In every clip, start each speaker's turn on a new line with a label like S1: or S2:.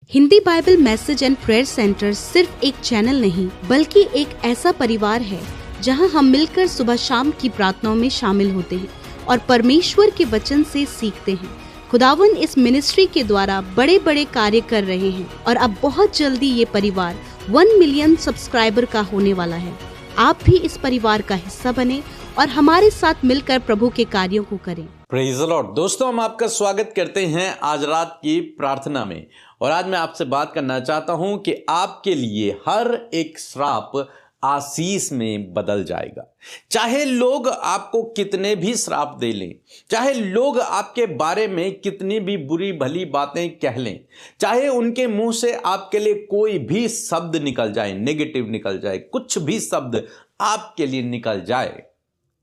S1: Hindi Bible message and prayer centre सिर्फ एक channel नहीं बल्कि एक ऐसा परिवार है जहां हम मिलकर सुबह शाम की प्रार्थनाओं में शामिल होते हैं और परमेश्वर के वचन से सीखते हैं। खुदावन इस मिनिस्ट्री के द्वारा बड़े बड़े कार्य कर रहे हैं और अब बहुत जल्दी ये परिवार 1 मिलियन सब्सक्राइबर का होने वाला है। आप भी इस परिवार का हिस्सा बने और हमारे साथ मिलकर प्रभु के कार्यों को करें।
S2: Praise the Lord. दोस्तों, हम आपका स्वागत करते हैं आज रात की प्रार्थना में। और आज मैं आपसे बात करना चाहता हूं कि आपके लिए हर एक श्राप आशीष में बदल जाएगा। चाहे लोग आपको कितने भी श्राप दे लें, चाहे लोग आपके बारे में कितनी भी बुरी भली बातें कह लें, चाहे उनके मुंह से आपके लिए कोई भी शब्द निकल जाए, नेगेटिव निकल जाए, कुछ भी शब्द आपके लिए निकल जाए,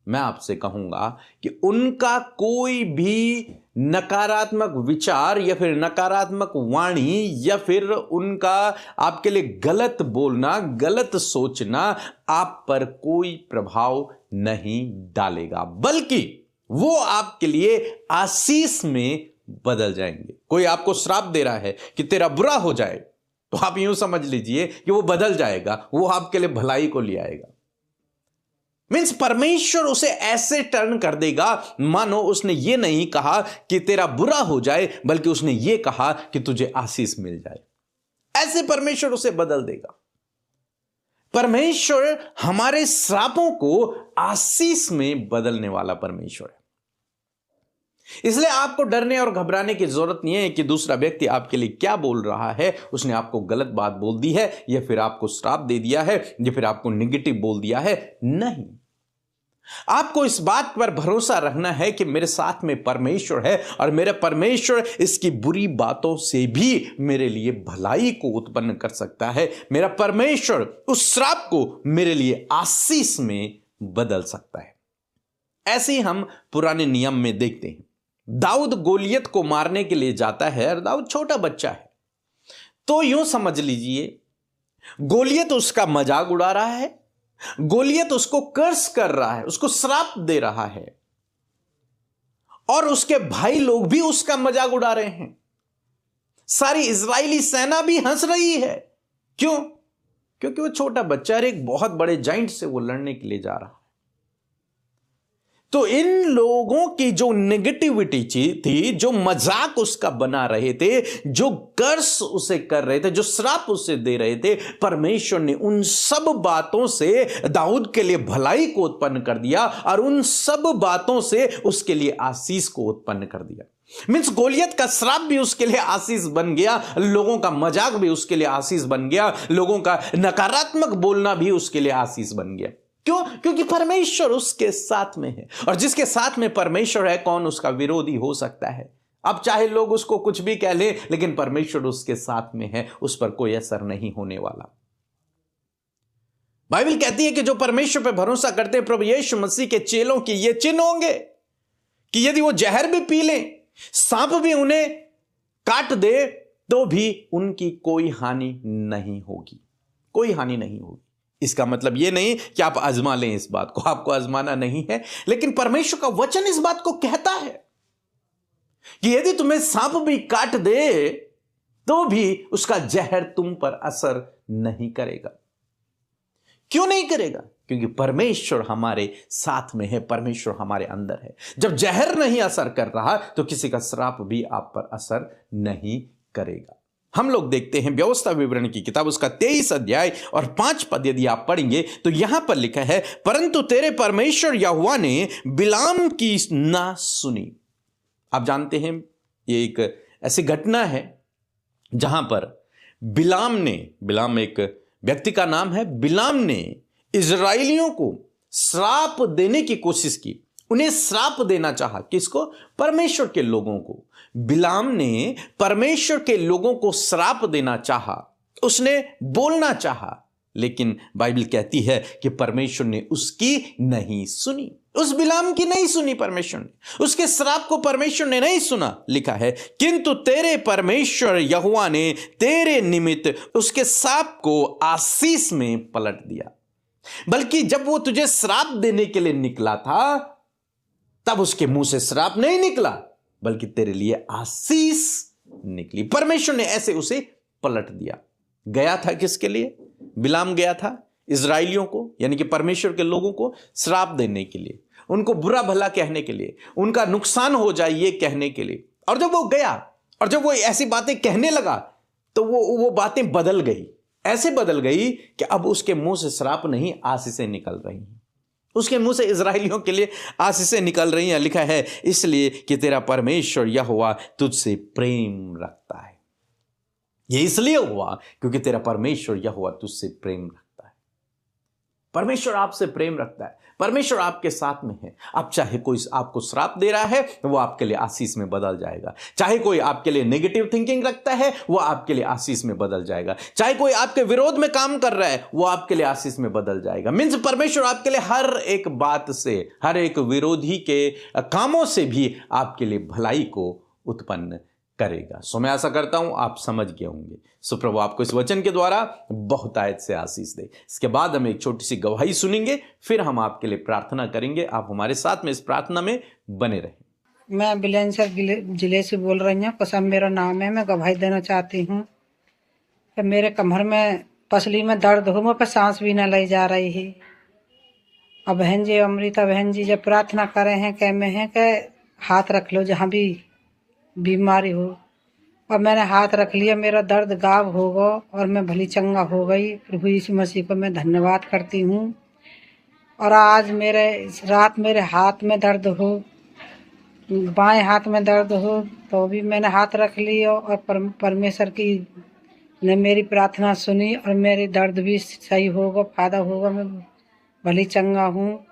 S2: मैं आपसे कहूंगा कि उनका कोई भी नकारात्मक विचार या फिर नकारात्मक वाणी या फिर उनका आपके लिए गलत बोलना, गलत सोचना आप पर कोई प्रभाव नहीं डालेगा, बल्कि वो आपके लिए आशीष में बदल जाएंगे। कोई आपको श्राप दे रहा है कि तेरा बुरा हो जाए, तो आप यूं समझ लीजिए कि वो बदल जाएगा, वो आपके लिए भलाई को ले आएगा। मीन्स परमेश्वर उसे ऐसे टर्न कर देगा मानो उसने ये नहीं कहा कि तेरा बुरा हो जाए, बल्कि उसने ये कहा कि तुझे आशीष मिल जाए। ऐसे परमेश्वर उसे बदल देगा। परमेश्वर हमारे श्रापों को आशीष में बदलने वाला परमेश्वर है। इसलिए आपको डरने और घबराने की जरूरत नहीं है कि दूसरा व्यक्ति आपके लिए क्या बोल रहा है, उसने आपको गलत बात बोल दी है या फिर आपको श्राप दे दिया है या फिर आपको नेगेटिव बोल दिया है। नहीं, आपको इस बात पर भरोसा रखना है कि मेरे साथ में परमेश्वर है और मेरा परमेश्वर इसकी बुरी बातों से भी मेरे लिए भलाई को उत्पन्न कर सकता है। मेरा परमेश्वर उस श्राप को मेरे लिए आशीष में बदल सकता है। ऐसे ही हम पुराने नियम में देखते हैं। दाऊद गोलियत को मारने के लिए जाता है और दाऊद छोटा बच्चा है, तो यूं समझ लीजिए गोलियत उसका मजाक उड़ा रहा है, गोलियत उसको कर्स कर रहा है, उसको श्राप दे रहा है और उसके भाई लोग भी उसका मजाक उड़ा रहे हैं। सारी इजरायली सेना भी हंस रही है। क्यों? क्योंकि वो छोटा बच्चा है, एक बहुत बड़े जाइंट से वो लड़ने के लिए जा रहा है। तो इन लोगों की जो नेगेटिविटी थी, जो मजाक उसका बना रहे थे, जो कर्स उसे कर रहे थे, जो श्राप उसे दे रहे थे, परमेश्वर ने उन सब बातों से दाऊद के लिए भलाई को उत्पन्न कर दिया और उन सब बातों से उसके लिए आशीष को उत्पन्न कर दिया। मीन्स गोलियत का श्राप भी उसके लिए आशीष बन गया, लोगों का मजाक भी उसके लिए आशीष बन गया, लोगों का नकारात्मक बोलना भी उसके लिए आशीष बन गया। क्यों? क्योंकि परमेश्वर उसके साथ में है और जिसके साथ में परमेश्वर है, कौन उसका विरोधी हो सकता है? अब चाहे लोग उसको कुछ भी कह लें, लेकिन परमेश्वर उसके साथ में है, उस पर कोई असर नहीं होने वाला। बाइबल कहती है कि जो परमेश्वर पर भरोसा करते हैं, प्रभु यीशु मसीह के चेलों की ये चिन्ह होंगे कि यदि वो जहर भी पी लें, सांप भी उन्हें काट दे, तो भी उनकी कोई हानि नहीं होगी, कोई हानि नहीं होगी। इसका मतलब यह नहीं कि आप आजमा लें इस बात को, आपको आजमाना नहीं है, लेकिन परमेश्वर का वचन इस बात को कहता है कि यदि तुम्हें सांप भी काट दे तो भी उसका जहर तुम पर असर नहीं करेगा। क्यों नहीं करेगा? क्योंकि परमेश्वर हमारे साथ में है, परमेश्वर हमारे अंदर है। जब जहर नहीं असर कर रहा तो किसी का श्राप भी आप पर असर नहीं करेगा। हम लोग देखते हैं व्यवस्था विवरण की किताब, उसका 23 अध्याय और 5 पद यदि आप पढ़ेंगे तो यहां पर लिखा है, परंतु तेरे परमेश्वर यहोवा ने बिलाम की ना सुनी। आप जानते हैं ये एक ऐसी घटना है जहां पर बिलाम एक व्यक्ति का नाम है, बिलाम ने इजराइलियों को श्राप देने की कोशिश की, उन्हें श्राप देना चाहा। किसको? परमेश्वर के लोगों को। बिलाम ने परमेश्वर के लोगों को श्राप देना चाहा, उसने बोलना चाहा, लेकिन बाइबल कहती है कि परमेश्वर ने उसकी नहीं सुनी। उस बिलाम की नहीं सुनी परमेश्वर ने, उसके श्राप को परमेश्वर ने नहीं सुना। लिखा है, किंतु तेरे परमेश्वर यहोवा ने तेरे निमित्त उसके श्राप को आशीष में पलट दिया। बल्कि जब वो तुझे श्राप देने के लिए निकला था, तब उसके मुंह से श्राप नहीं निकला, बल्कि तेरे लिए आशीष निकली। परमेश्वर ने ऐसे उसे पलट दिया। गया था किसके लिए? बिलाम गया था इजराइलियों को, यानी कि परमेश्वर के लोगों को श्राप देने के लिए, उनको बुरा भला कहने के लिए, उनका नुकसान हो जाए ये कहने के लिए। और जब वो गया और जब वो ऐसी बातें कहने लगा तो वो बातें बदल गई, ऐसे बदल गई कि अब उसके मुंह से श्राप नहीं, आशीषें निकल रही हैं। उसके मुंह से इजराइलियों के लिए आशीषें निकल रही हैं। लिखा है, इसलिए कि तेरा परमेश्वर यहोवा तुझसे प्रेम रखता है। ये इसलिए हुआ क्योंकि तेरा परमेश्वर यहोवा तुझसे प्रेम रखता है। परमेश्वर आपसे प्रेम रखता है, परमेश्वर आपके साथ में है। अब चाहे कोई आपको श्राप दे रहा है वो आपके लिए आशीष में बदल जाएगा, चाहे कोई आपके लिए नेगेटिव थिंकिंग रखता है वो आपके लिए आशीष में बदल जाएगा, चाहे कोई आपके विरोध में काम कर रहा है वो आपके लिए आशीष में बदल जाएगा। मीन्स परमेश्वर आपके लिए हर एक बात से, हर एक विरोधी के कामों से भी आपके लिए भलाई को उत्पन्न करेगा। सो मैं आशा करता हूं आप समझ गए होंगे। सो प्रभु आपको इस वचन के द्वारा बहुतायत से आशीष दे। इसके बाद हम एक छोटी सी गवाही सुनेंगे, फिर हम आपके लिए प्रार्थना करेंगे। आप हमारे साथ में इस प्रार्थना में बने रहें।
S3: मैं बुलंदशहर जिले से बोल रही हूँ, कसम मेरा नाम है। मैं गवाही देना चाहती हूँ कि मेरे कमर में पसली में दर्द हो, मुझ पर सांस भी न लाई जा रही है। और बहन जी, अमृता बहन जी जब प्रार्थना करे हैं कह में है कि हाथ रख लो जहाँ भी बीमारी हो, और मैंने हाथ रख लिया, मेरा दर्द गायब हो गया और मैं भली चंगा हो गई। प्रभु यीशु मसीह को मैं धन्यवाद करती हूँ। और आज मेरे रात मेरे हाथ में दर्द हो, बाएं हाथ में दर्द हो, तो भी मैंने हाथ रख लिया और परमेश्वर की ने मेरी प्रार्थना सुनी और मेरी दर्द भी सही होगा, फायदा होगा, मैं भली चंगा हूँ।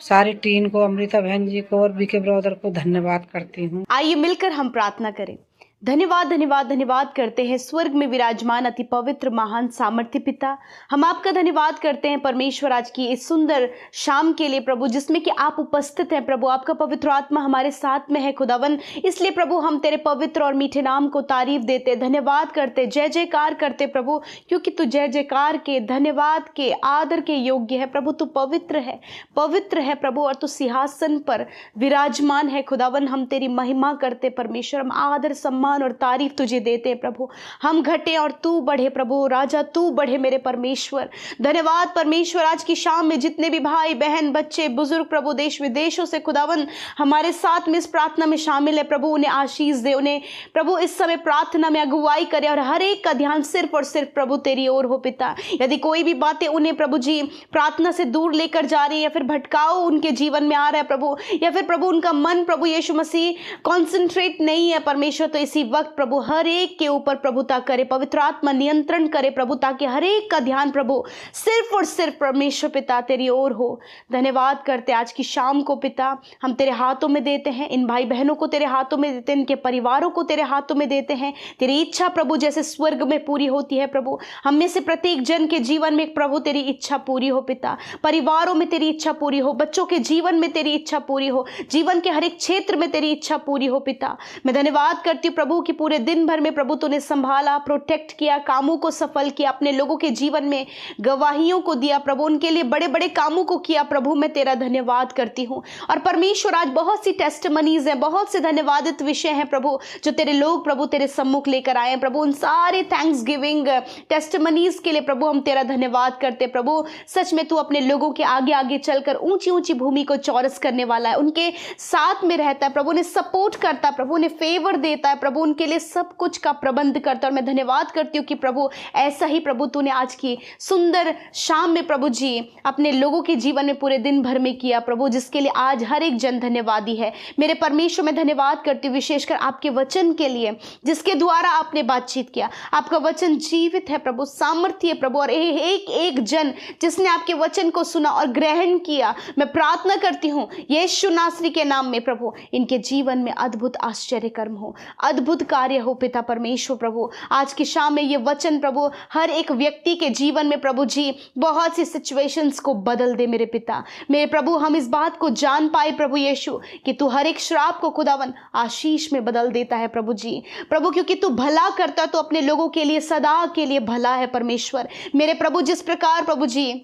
S3: सारी टीम को, अमृता बहन जी को और बीके ब्रदर को धन्यवाद करती हूँ।
S1: आइए मिलकर हम प्रार्थना करें। धन्यवाद धन्यवाद धन्यवाद करते हैं स्वर्ग में विराजमान अति पवित्र महान सामर्थ्य पिता, हम आपका धन्यवाद करते हैं परमेश्वर आज की इस सुंदर शाम के लिए प्रभु, जिसमें कि आप उपस्थित हैं प्रभु। आपका पवित्र आत्मा हमारे साथ में है खुदावन, इसलिए प्रभु हम तेरे पवित्र और मीठे नाम को तारीफ देते, धन्यवाद करते, जय जयकार करते प्रभु, क्योंकि तू जय जयकार के, धन्यवाद के, आदर के योग्य है प्रभु। तू पवित्र है प्रभु, और तू सिंहासन पर विराजमान है खुदावन। हम तेरी महिमा करते परमेश्वर, हम आदर सम्मान और तारीफ तुझे देते हैं प्रभु। हम घटे और तू बढ़े प्रभु, राजा तू बढ़े मेरे परमेश्वर। धन्यवाद परमेश्वर, आज की शाम में जितने भी भाई बहन बच्चे बुजुर्ग प्रभु देश विदेशों से खुदावन हमारे साथ में इस प्रार्थना में शामिल है प्रभु, उन्हें आशीष दे, उन्हें प्रभु इस समय प्रार्थना में अगुवाई करे और हर एक का ध्यान सिर्फ और सिर्फ प्रभु तेरी ओर हो पिता। यदि कोई भी बातें उन्हें प्रभु जी प्रार्थना से दूर लेकर जा रही है या फिर भटकाव उनके जीवन में आ रहा है प्रभु, या फिर प्रभु उनका मन प्रभु यीशु मसीह कॉन्सेंट्रेट नहीं है परमेश्वर, तो इसी वक्त प्रभु हर एक के ऊपर प्रभुता करे, पवित्र आत्मा नियंत्रण करे प्रभु, ताकि हर एक का ध्यान प्रभु सिर्फ और सिर्फ परमेश्वर पिता तेरी ओर हो। धन्यवाद करते आज की शाम को पिता हम तेरे हाथों में देते हैं, इन भाई बहनों को तेरे हाथों में देते हैं, इनके परिवारों को तेरे हाथों में देते हैं। तेरी इच्छा प्रभु जैसे स्वर्ग में पूरी होती है प्रभु, हम में से प्रत्येक जन के जीवन में प्रभु तेरी इच्छा पूरी हो पिता, परिवारों में तेरी इच्छा पूरी हो, बच्चों के जीवन में तेरी इच्छा पूरी हो, जीवन के हर एक क्षेत्र में तेरी इच्छा पूरी हो पिता। मैं धन्यवाद करती हूँ प्रभु कि पूरे दिन भर में प्रभु तूने संभाला, प्रोटेक्ट किया, कामों को सफल किया, अपने लोगों के जीवन में गवाहियों को दिया प्रभु, उनके लिए बड़े बड़े कामों को किया प्रभु। मैं तेरा धन्यवाद करती हूँ। और परमेश्वर आज बहुत सी टेस्टिमनीज हैं, बहुत से धन्यवादित विषय हैं प्रभु जो तेरे लोग प्रभु तेरे सम्मुख लेकर आए हैं प्रभु। उन सारे थैंक्स गिविंग टेस्टिमनीज के लिए प्रभु हम तेरा धन्यवाद करते प्रभु। सच में तू अपने लोगों के आगे आगे चलकर ऊंची ऊंची भूमि को चौरस करने वाला है, उनके साथ में रहता है प्रभु, उन्हें सपोर्ट करता है प्रभु, उन्हें फेवर देता है प्रभु, उनके लिए सब कुछ का प्रबंध करता है। और मैं धन्यवाद करती हूँ कि प्रभु ऐसा ही प्रभु तूने आज की सुंदर शाम में प्रभु जी अपने लोगों के जीवन में पूरे दिन भर में किया प्रभु, जिसके लिए आज हर एक जन धन्यवादी है। मेरे परमेश्वर मैं धन्यवाद करती हूँ विशेषकर आपके वचन के लिए जिसके द्वारा आपने बातचीत किया। आपका वचन जीवित है प्रभु, सामर्थ्य है प्रभु, और एक एक जन जिसने आपके वचन को सुना और ग्रहण किया, मैं प्रार्थना करती हूँ यीशु नासरी के नाम में प्रभु इनके जीवन में अद्भुत आश्चर्य कर्म हो, अद्भुत कार्य हो पिता परमेश्वर प्रभु। आज की शाम में ये वचन प्रभु हर एक व्यक्ति के जीवन में प्रभु जी बहुत सी सिचुएशंस को बदल दे मेरे पिता। मेरे प्रभु हम इस बात को जान पाए प्रभु यीशु कि तू हर एक श्राप को खुदावन आशीष में बदल देता है प्रभु जी, प्रभु क्योंकि तू भला करता तो अपने लोगों के लिए सदा के लिए भला है परमेश्वर। मेरे प्रभु जिस प्रकार प्रभु जी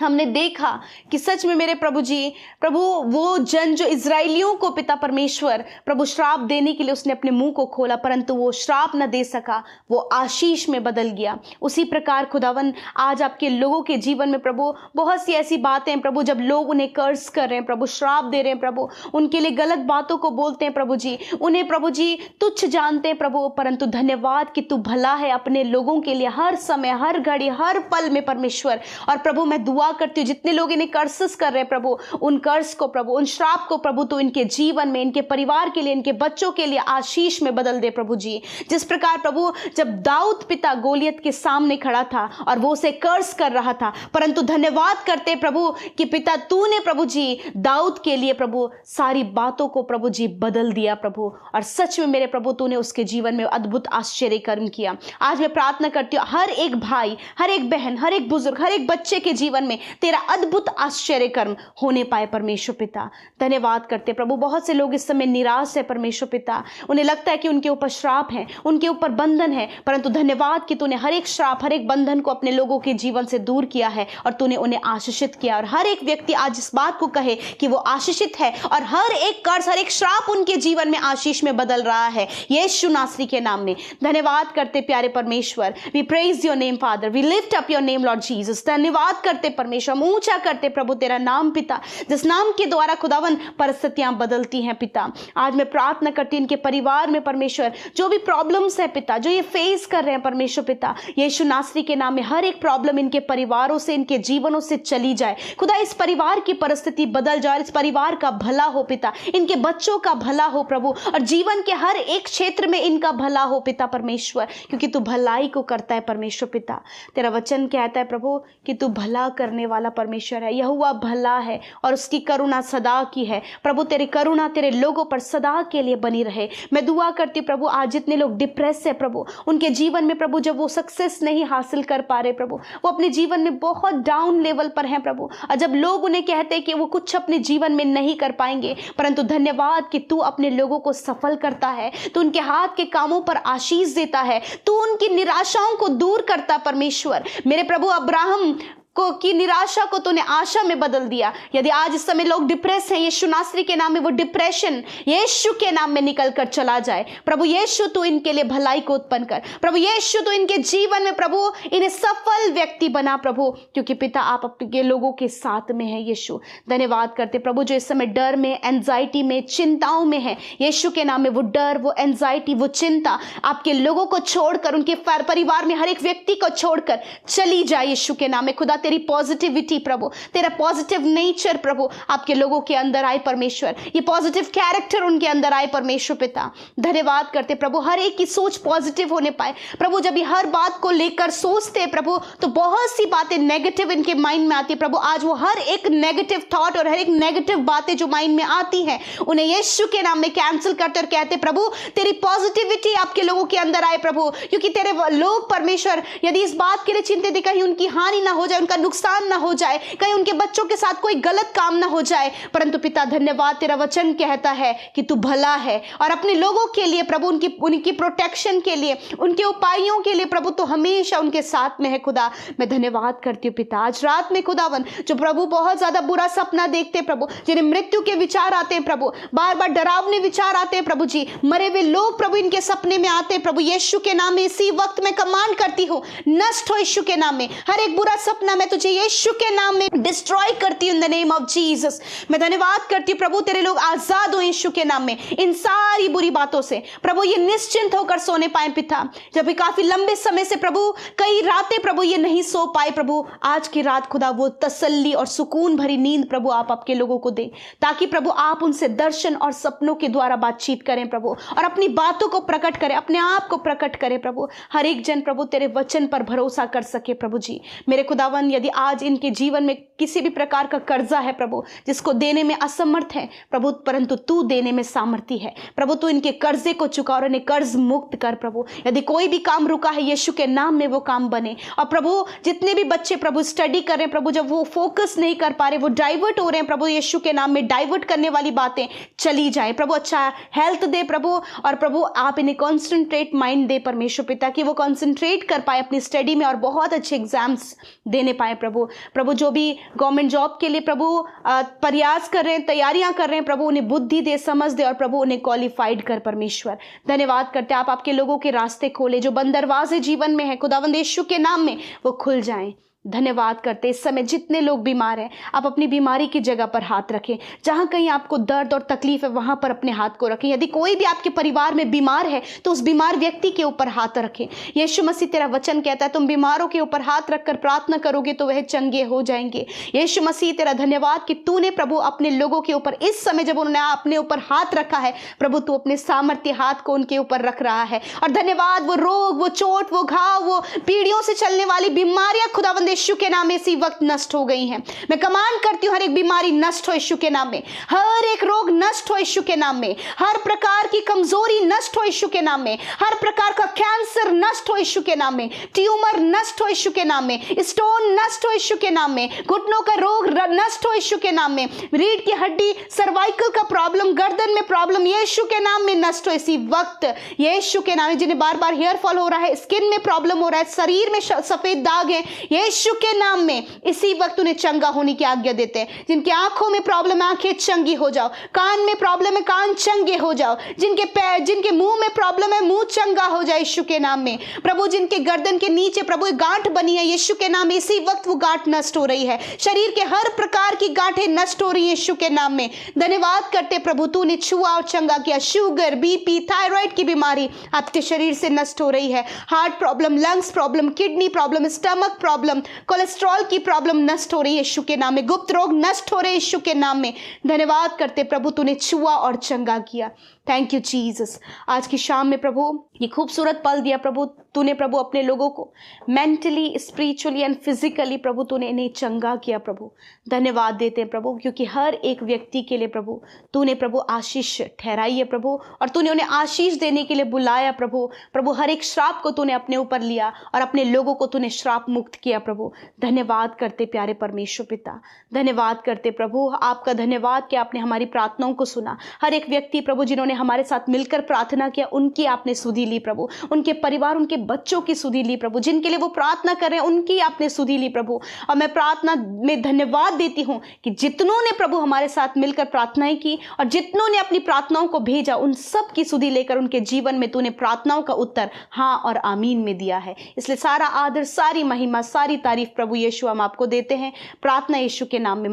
S1: हमने देखा कि सच में मेरे प्रभु जी, प्रभु वो जन जो इजराइलियों को पिता परमेश्वर प्रभु श्राप देने के लिए उसने अपने मुंह को खोला, परंतु वो श्राप न दे सका, वो आशीष में बदल गया। उसी प्रकार खुदावन आज आपके लोगों के जीवन में प्रभु बहुत सी ऐसी बातें हैं प्रभु, जब लोग उन्हें कर्स कर रहे हैं प्रभु, श्राप दे रहे हैं प्रभु, उनके लिए गलत बातों को बोलते हैं प्रभु जी, उन्हें प्रभु जी तुच्छ जानते हैं प्रभु, परंतु धन्यवाद कि तू भला है अपने लोगों के लिए हर समय, हर घड़ी, हर पल में परमेश्वर। और प्रभु मैं दुआ करती हूँ जितने लोग इन्हें कर्सेस कर रहे हैं प्रभु, उन कर्स को प्रभु, उन श्राप को प्रभु तो इनके जीवन में, इनके परिवार के लिए, इनके बच्चों के लिए आशीष में बदल दे प्रभु जी। जिस प्रकार प्रभु जब दाऊद पिता गोलियत के सामने खड़ा था और वो उसे कर्स कर रहा था, परंतु धन्यवाद करते प्रभु कि पिता तूने प्रभु जी दाऊद के लिए प्रभु सारी बातों को प्रभु जी बदल दिया प्रभु, और सच में मेरे प्रभु तूने उसके जीवन में अद्भुत आश्चर्य कर्म किया। आज मैं प्रार्थना करती हूँ हर एक भाई, हर एक बहन, हर एक बुजुर्ग, हर एक बच्चे के जीवन में तेरा अद्भुत आश्चर्य कर्म होने पाए परमेश्वर पिता। धन्यवाद करते प्रभु। बहुत से लोग इस समय निराश है परमेश्वर पिता, उन्हें लगता है कि उनके ऊपर श्राप है, उनके ऊपर बंधन है, परंतु धन्यवाद कि तूने हर एक श्राप, हर एक बंधन को अपने लोगों के जीवन से दूर किया है और तूने उन्हें आशीषित किया। और हर एक व्यक्ति आज इस बात को कहे कि वो आशीषित है और हर एक कर्ज, हर एक श्राप उनके जीवन में आशीष में बदल रहा है, यीशु नासरी के नाम में। धन्यवाद करते प्यारे परमेश्वर, we praise your name father, we lift up your name Lord Jesus. धन्यवाद करते परमेश्वर, ऊंचा करते प्रभु तेरा नाम पिता, जिस नाम के द्वारा खुदावन परिस्थितियां बदलती हैं पिता। आज मैं प्रार्थना करती हूं इनके परिवार में परमेश्वर जो भी प्रॉब्लम्स है पिता, जो ये फेस कर रहे हैं परमेश्वर पिता, यीशु नासरी के नाम में हर एक प्रॉब्लम इनके परिवारों से, इनके जीवनों से चली जाए खुदा। इस परिवार की परिस्थिति बदल जाए, इस परिवार का भला हो पिता, इनके बच्चों का भला हो प्रभु, और जीवन के हर एक क्षेत्र में इनका भला हो पिता परमेश्वर, क्योंकि तू भलाई को करता है परमेश्वर पिता। तेरा वचन कहता है प्रभु कि तू भला करने वाला परमेश्वर है, यहोवा भला है और उसकी करुणा सदा की है प्रभु। तेरी करुणा तेरे लोगों पर सदा के लिए बनी रहे। मैं दुआ करती हूँ प्रभु, आज जितने लोग डिप्रेस है प्रभु, उनके जीवन में प्रभु जब वो सक्सेस नहीं हासिल कर पा रहे प्रभु, वो अपने जीवन में बहुत डाउन लेवल पर हैं प्रभु, और जब लोग उन्हें कहते हैं कि वो कुछ अपने जीवन में नहीं कर पाएंगे, परंतु धन्यवाद कि तू अपने लोगों को सफल करता है, तू उनके हाथ के कामों पर आशीष देता है, तू उनकी निराशाओं को दूर करता परमेश्वर। मेरे प्रभु अब्राहम को की निराशा को तूने आशा में बदल दिया। यदि आज इस समय लोग डिप्रेस हैं, यीशु नासरी के नाम में वो डिप्रेशन यीशु के नाम में निकल कर चला जाए प्रभु। यीशु तू इनके लिए भलाई को उत्पन्न कर प्रभु। यीशु तू इनके जीवन में प्रभु इन्हें सफल व्यक्ति बना प्रभु, क्योंकि पिता आप अपने लोगों के साथ में है यीशु। धन्यवाद करते प्रभु जो इस समय डर में, एंजाइटी में, चिंताओं में है, यीशु के नाम में वो डर, वो एंजाइटी, वो चिंता आपके लोगों को छोड़कर, उनके परिवार में हर एक व्यक्ति को छोड़कर चली जाए यीशु के नाम में। खुदा तेरी पॉजिटिविटी प्रभु, तेरा पॉजिटिव नेचर प्रभु आपके लोगों के अंदर आए परमेश्वर, ये पॉजिटिव कैरेक्टर उनके अंदर आए परमेश्वर पिता। धन्यवाद करते प्रभु, हर एक की सोच पॉजिटिव होने पाए प्रभु। जब ये हर बात को लेकर सोचते हैं प्रभु तो बहुत सी बातें नेगेटिव इनके माइंड में आती है प्रभु। आज वो हर एक नेगेटिव थॉट और हर एक नेगेटिव बातें जो माइंड में आती हैं उन्हें यीशु के नाम में कैंसिल करते और कहते प्रभु तेरी पॉजिटिविटी आपके लोगों के अंदर आए प्रभु, क्योंकि तेरे लोग परमेश्वर यदि इस बात के लिए चिंतित है कहीं उनकी हानि ना हो जाए, उनका नुकसान ना हो जाए, कहीं उनके बच्चों के साथ कोई गलत काम ना हो जाए, परंतु पिता धन्यवाद तेरा वचन कहता है कि तू भला है और अपने लोगों के लिए प्रभु उनकी प्रोटेक्शन के लिए, उनके उपायों के लिए प्रभु तो हमेशा उनके साथ में है खुदा। मैं धन्यवाद करती हूँ पिता। आज रात में खुदावन जो प्रभु बहुत ज्यादा बुरा सपना देखते प्रभु, जिन्हें मृत्यु के विचार आते हैं प्रभु, बार बार डरावने विचार आते हैं प्रभु जी, मरे हुए लोग प्रभु इनके सपने में आते हैं प्रभु, यीशु के नाम में इसी वक्त मैं कमांड करती हूँ नष्ट हो यीशु के नाम में। हर एक बुरा सपना मैं तुझे यीशु के नाम में डिस्ट्रॉय करती हूं in the name of Jesus. मैं धन्यवाद करती हूं प्रभु तेरे लोग आजाद हो यीशु के नाम में इन सारी बुरी बातों से प्रभु, ये निश्चिंत होकर सोने पाए पिता। जब भी काफी लंबे समय से प्रभु कई रातें प्रभु ये नहीं सो पाए प्रभु, आज की रात खुदा वो तसल्ली और सुकून भरी नींद प्रभु आप आपके लोगों को दे, ताकि प्रभु आप उनसे दर्शन और सपनों के द्वारा बातचीत करें प्रभु और अपनी बातों को प्रकट करें, अपने आप को प्रकट करें प्रभु। हर एक जन प्रभु तेरे वचन पर भरोसा कर सके प्रभु जी। मेरे खुदावन यदि आज इनके जीवन में किसी भी प्रकार का कर्जा है प्रभु जिसको देने में असमर्थ है प्रभु, परंतु तू देने में सामर्थी है प्रभु, तू इनके कर्जे को चुका और इन्हें कर्ज मुक्त कर प्रभु। यदि कोई भी काम रुका है यीशु के नाम में वो काम बने, और प्रभु जितने भी बच्चे प्रभु स्टडी कर रहे हैं प्रभु, जब वो फोकस नहीं कर पा रहे, वो डाइवर्ट हो रहे हैं प्रभु, यीशु के नाम में डाइवर्ट करने वाली बातें चली जाए प्रभु। अच्छा हेल्थ दे प्रभु, और प्रभु आप इन्हें कॉन्सेंट्रेट माइंड दे परमेश्वर पिता कि वो कॉन्सेंट्रेट कर पाए अपनी स्टडी में और बहुत अच्छे एग्जाम्स देने पाए प्रभु। प्रभु जो भी गवर्नमेंट जॉब के लिए प्रभु प्रयास कर रहे हैं, तैयारियां कर रहे हैं, प्रभु उन्हें बुद्धि दे, समझ दे और प्रभु उन्हें क्वालिफाइड कर परमेश्वर। धन्यवाद करते हैं, आप आपके लोगों के रास्ते खोले, जो बंद दरवाजे जीवन में है खुदावंद यीशु के नाम में वो खुल जाएं। धन्यवाद करते इस समय जितने लोग बीमार हैं, आप अपनी बीमारी की जगह पर हाथ रखें। जहां कहीं आपको दर्द और तकलीफ है वहां पर अपने हाथ को रखें। यदि कोई भी आपके परिवार में बीमार है तो उस बीमार व्यक्ति के ऊपर हाथ रखें। यीशु मसीह तेरा वचन कहता है तुम बीमारों के ऊपर हाथ रखकर प्रार्थना करोगे तो वह चंगे हो जाएंगे। यीशु मसीह तेरा धन्यवाद कि तूने प्रभु अपने लोगों के ऊपर इस समय जब उन्होंने अपने ऊपर हाथ रखा है, प्रभु तू अपने सामर्थ्य हाथ को उनके ऊपर रख रहा है। और धन्यवाद, वो रोग, वो चोट, वो घाव, वो पीढ़ियों से चलने वाली बीमारियां खुदावंद यीशु के नाम में इसी वक्त नष्ट हो गई हैं। मैं कमांड करती हूं हर एक बीमारी नष्ट हो यीशु के नाम में, हर एक रोग नष्ट हो यीशु के नाम में, हर प्रकार की कमजोरी नष्ट हो यीशु के नाम में, हर प्रकार का कैंसर नष्ट हो यीशु के नाम में, ट्यूमर नष्ट हो यीशु के नाम में, स्टोन नष्ट हो यीशु के नाम में, घुटनों का रोग नष्ट हो यीशु के नाम में, रीढ़ की हड्डी, सर्वाइकल का प्रॉब्लम, गर्दन में प्रॉब्लम यीशु के नाम में नष्ट हो इसी वक्त यीशु के नाम में। जिन्हें बार बार हेयर फॉल हो रहा है, स्किन में प्रॉब्लम हो रहा है, शरीर में सफेद दाग है, यीशु के नाम में इसी वक्त उन्हें चंगा होने की आज्ञा देते हैं। जिनकी आंखों में प्रॉब्लम है आंखें चंगी हो जाओ, कान में प्रॉब्लम है कान चंगे हो जाओ, जिनके पैर, जिनके मुंह में प्रॉब्लम है मुंह चंगा हो जाए यीशु के नाम में। प्रभु जिनके गर्दन के नीचे प्रभु एक गांठ बनी है यीशु के नाम में इसी वक्त वो गांठ नष्ट हो रही है। शरीर के हर प्रकार की गांठें नष्ट हो रही है यीशु के नाम में। धन्यवाद करते प्रभु तूने छुआ और चंगा किया। शुगर, बीपी, थायराइड की बीमारी आपके शरीर से नष्ट हो रही है। Heart problem, lungs problem, kidney problem, stomach problem, cholesterol की प्रॉब्लम नष्ट हो रही है यीशु के नाम में। गुप्त रोग नष्ट हो रहे हैं यीशु के नाम में। धन्यवाद करते प्रभु तूने छुआ और चंगा किया। Thank you Jesus. आज की शाम में प्रभु ये खूबसूरत पल दिया प्रभु तूने, प्रभु अपने लोगों को मेंटली, स्पिरिचुअली एंड फिजिकली प्रभु तूने इन्हें चंगा किया प्रभु। धन्यवाद देते हैं प्रभु क्योंकि हर एक व्यक्ति के लिए प्रभु तूने प्रभु आशीष ठहराई है प्रभु, और तूने उन्हें आशीष देने के लिए बुलाया प्रभु। प्रभु हर एक श्राप को तूने अपने ऊपर लिया और अपने लोगों को तूने श्राप मुक्त किया प्रभु। धन्यवाद करते प्यारे परमेश्वर पिता, धन्यवाद करते प्रभु, आपका धन्यवाद कि आपने हमारी प्रार्थनाओं को सुना। हर एक व्यक्ति प्रभु जिन्होंने हमारे साथ मिलकर प्रार्थना किया उनकी आपने सुधि ली प्रभु, उनके परिवार, उनके बच्चों की सुधि ली प्रभु, जिनके लिए वो प्रार्थना कर रहे हैं उनकी आपने सुधि ली प्रभु। और मैं प्रार्थना में धन्यवाद देती हूं कि जितनों ने प्रभु हमारे साथ मिलकर प्रार्थनाएं की और जितनों ने अपनी प्रार्थनाओं को भेजा उन सब की सुधि लेकर उनके जीवन में तूने प्रार्थनाओं का उत्तर हाँ और आमीन में दिया है। इसलिए सारा आदर, सारी महिमा, सारी तारीफ प्रभु यीशु हम आपको देते हैं। प्रार्थना यीशु के नाम में।